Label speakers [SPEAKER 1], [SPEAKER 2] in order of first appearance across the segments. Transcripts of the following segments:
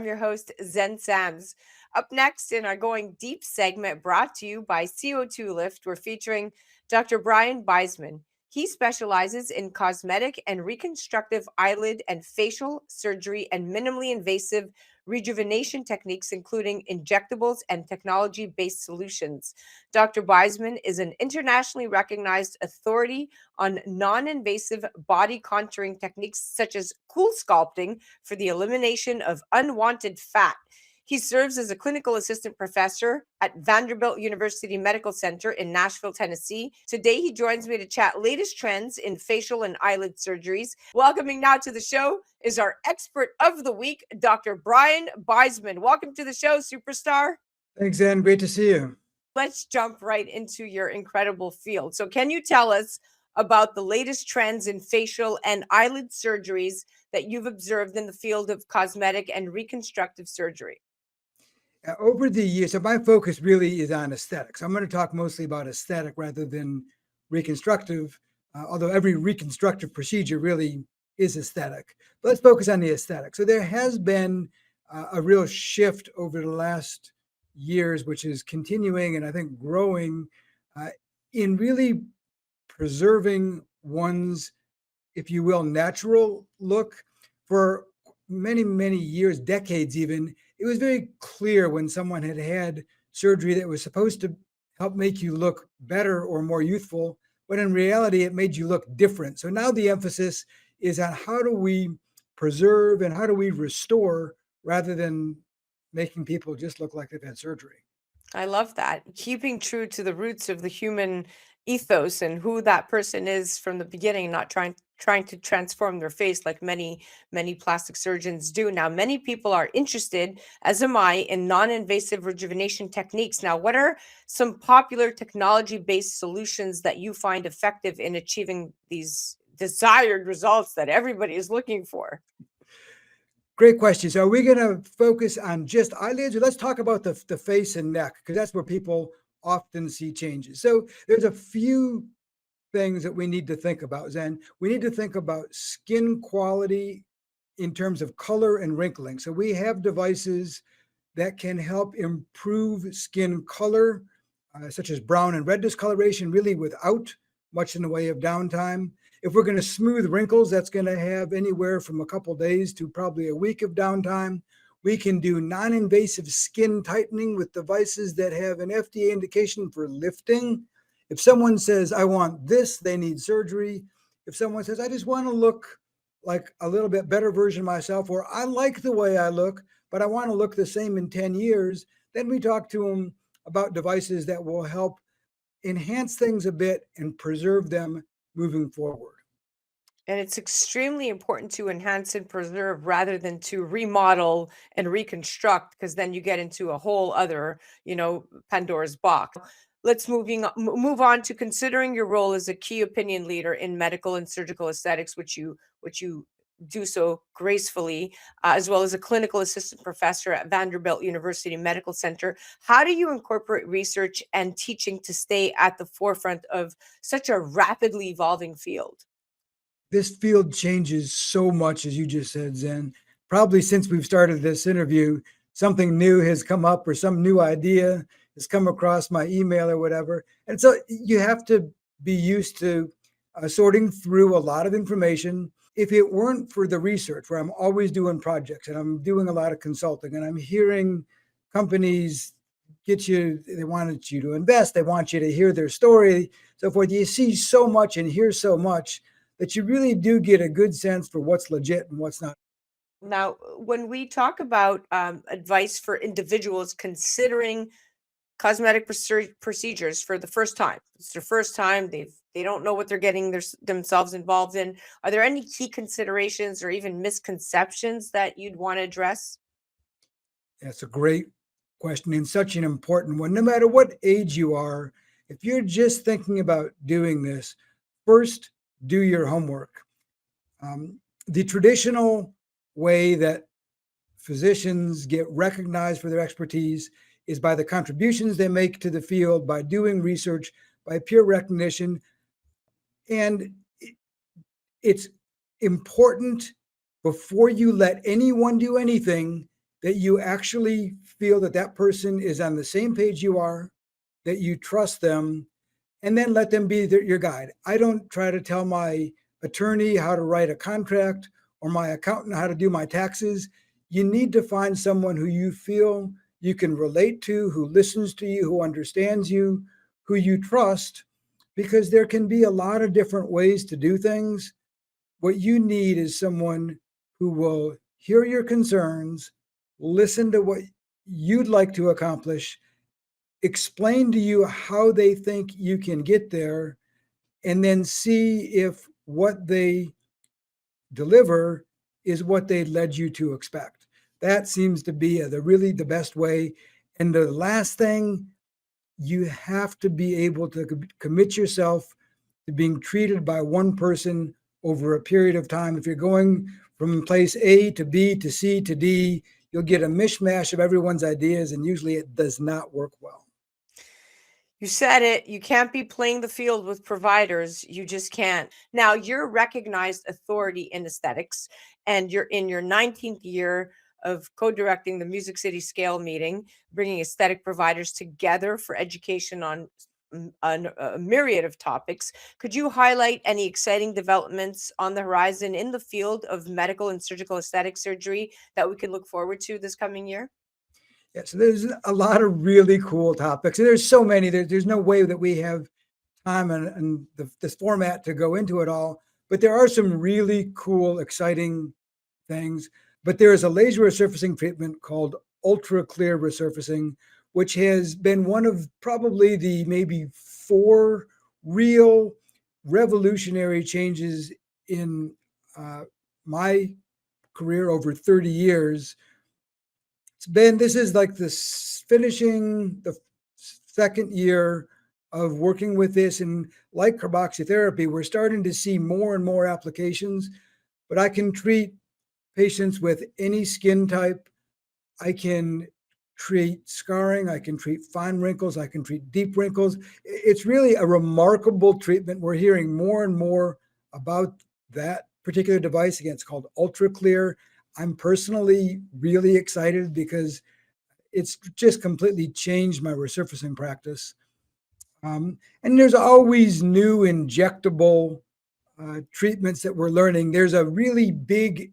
[SPEAKER 1] I'm your host, Zen Sams. Up next in our Going Deep segment, brought to you by CO2 Lift, we're featuring Dr. Brian Biesman. He specializes in cosmetic and reconstructive eyelid and facial surgery and minimally invasive rejuvenation techniques, including injectables and technology based solutions. Dr. Biesman is an internationally recognized authority on non invasive body contouring techniques such as cool sculpting for the elimination of unwanted fat. He serves as a clinical assistant professor at Vanderbilt University Medical Center in Nashville, Tennessee. Today, he joins me to chat latest trends in facial and eyelid surgeries. Welcoming now to the show is our expert of the week, Dr. Brian Biesman. Welcome to the show, superstar.
[SPEAKER 2] Thanks, Ann. Great to see you.
[SPEAKER 1] Let's jump right into your incredible field. So, can you tell us about the latest trends in facial and eyelid surgeries that you've observed in the field of cosmetic and reconstructive surgery?
[SPEAKER 2] Over the years, so my focus really is on aesthetics. I'm going to talk mostly about aesthetic rather than reconstructive, although every reconstructive procedure really is aesthetic. But let's focus on the aesthetic. So there has been a real shift over the last years, which is continuing and I think growing in really preserving one's, if you will, natural look. For many, many years, decades even, it was very clear when someone had had surgery that was supposed to help make you look better or more youthful, but in reality, it made you look different. So now the emphasis is on how do we preserve and how do we restore rather than making people just look like they've had surgery.
[SPEAKER 1] I love that. Keeping true to the roots of the human ethos and who that person is from the beginning, not trying to transform their face like many plastic surgeons do. Now, many people are interested, as am I, in non-invasive rejuvenation techniques. Now, what are some popular technology-based solutions that you find effective in achieving these desired results that everybody is looking for?
[SPEAKER 2] Great question. So are we going to focus on just eyelids, or let's talk about the face and neck, because that's where people often see changes. So there's a few things that we need to think about, Zen. We need to think about skin quality in terms of color and wrinkling. So we have devices that can help improve skin color, such as brown and red discoloration, really without much in the way of downtime. If we're going to smooth wrinkles, that's going to have anywhere from a couple days to probably a week of downtime. We can do non-invasive skin tightening with devices that have an FDA indication for lifting. If someone says, I want this, they need surgery. If someone says, I just want to look like a little bit better version of myself, or I like the way I look, but I want to look the same in 10 years, then we talk to them about devices that will help enhance things a bit and preserve them moving forward.
[SPEAKER 1] And it's extremely important to enhance and preserve rather than to remodel and reconstruct, because then you get into a whole other, Pandora's box. Let's move on to considering your role as a key opinion leader in medical and surgical aesthetics, which you do so gracefully, as well as a clinical assistant professor at Vanderbilt University Medical Center. How do you incorporate research and teaching to stay at the forefront of such a rapidly evolving field?
[SPEAKER 2] This field changes so much, as you just said, Zen. Probably since we've started this interview, something new has come up or some new idea has come across my email or whatever. And so you have to be used to sorting through a lot of information. If it weren't for the research, where I'm always doing projects and I'm doing a lot of consulting and I'm hearing companies they wanted you to invest, they want you to hear their story, so forth. You see so much and hear so much that you really do get a good sense for what's legit and what's not.
[SPEAKER 1] Now, when we talk about advice for individuals considering cosmetic procedures for the first time, it's their first time, they don't know what they're getting themselves involved in. Are there any key considerations or even misconceptions that you'd want to address?
[SPEAKER 2] That's a great question and such an important one. No matter what age you are, if you're just thinking about doing this, first do your homework. The traditional way that physicians get recognized for their expertise is by the contributions they make to the field, by doing research, by peer recognition. And it's important, before you let anyone do anything, that you actually feel that that person is on the same page you are, that you trust them, and then let them be your guide. I don't try to tell my attorney how to write a contract or my accountant how to do my taxes. You need to find someone who you feel you can relate to, who listens to you, who understands you, who you trust, because there can be a lot of different ways to do things. What you need is someone who will hear your concerns, listen to what you'd like to accomplish, explain to you how they think you can get there, and then see if what they deliver is what they led you to expect. That seems to be the best way. And the last thing, you have to be able to commit yourself to being treated by one person over a period of time. If you're going from place A to B to C to D, you'll get a mishmash of everyone's ideas, and usually it does not work well.
[SPEAKER 1] You said it. You can't be playing the field with providers. You just can't. Now, you're a recognized authority in aesthetics, and you're in your 19th year of co directing the Music City Scale meeting, bringing aesthetic providers together for education on a myriad of topics. Could you highlight any exciting developments on the horizon in the field of medical and surgical aesthetic surgery that we can look forward to this coming year?
[SPEAKER 2] Yeah, so there's a lot of really cool topics. And there's so many. There's no way that we have time and this format to go into it all. But there are some really cool, exciting things. But there is a laser resurfacing treatment called ultra clear resurfacing, which has been one of probably the maybe four real revolutionary changes in my career over 30 years. This is like this finishing the second year of working with this. And like carboxytherapy, we're starting to see more and more applications, but I can treat patients with any skin type. I can treat scarring. I can treat fine wrinkles. I can treat deep wrinkles. It's really a remarkable treatment. We're hearing more and more about that particular device. Again, it's called Ultra Clear. I'm personally really excited because it's just completely changed my resurfacing practice. And there's always new injectable treatments that we're learning. There's a really big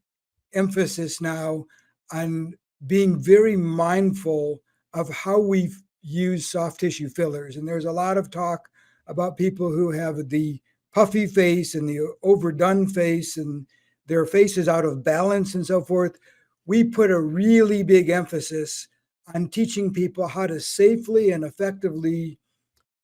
[SPEAKER 2] emphasis now on being very mindful of how we use soft tissue fillers. And there's a lot of talk about people who have the puffy face and the overdone face and their face is out of balance and so forth. We put a really big emphasis on teaching people how to safely and effectively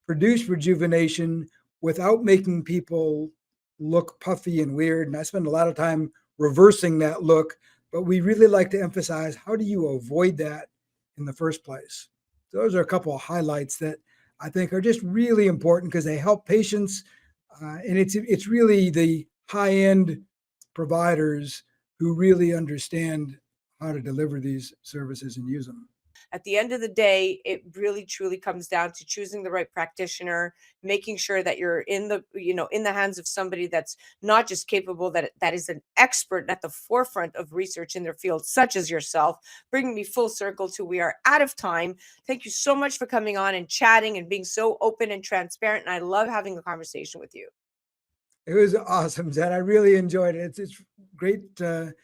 [SPEAKER 2] produce rejuvenation without making people look puffy and weird. And I spend a lot of time reversing that look, but we really like to emphasize how do you avoid that in the first place. So those are a couple of highlights that I think are just really important because they help patients, and it's really the high end providers who really understand how to deliver these services and use them.
[SPEAKER 1] At the end of the day, it really truly comes down to choosing the right practitioner, making sure that you're in the hands of somebody that's not just capable, that is an expert at the forefront of research in their field, such as yourself, bringing me full circle to we are out of time. Thank you so much for coming on and chatting and being so open and transparent. And I love having a conversation with you.
[SPEAKER 2] It was awesome, Zed. I really enjoyed it. It's great to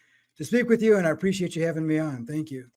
[SPEAKER 2] speak with you, and I appreciate you having me on. Thank you.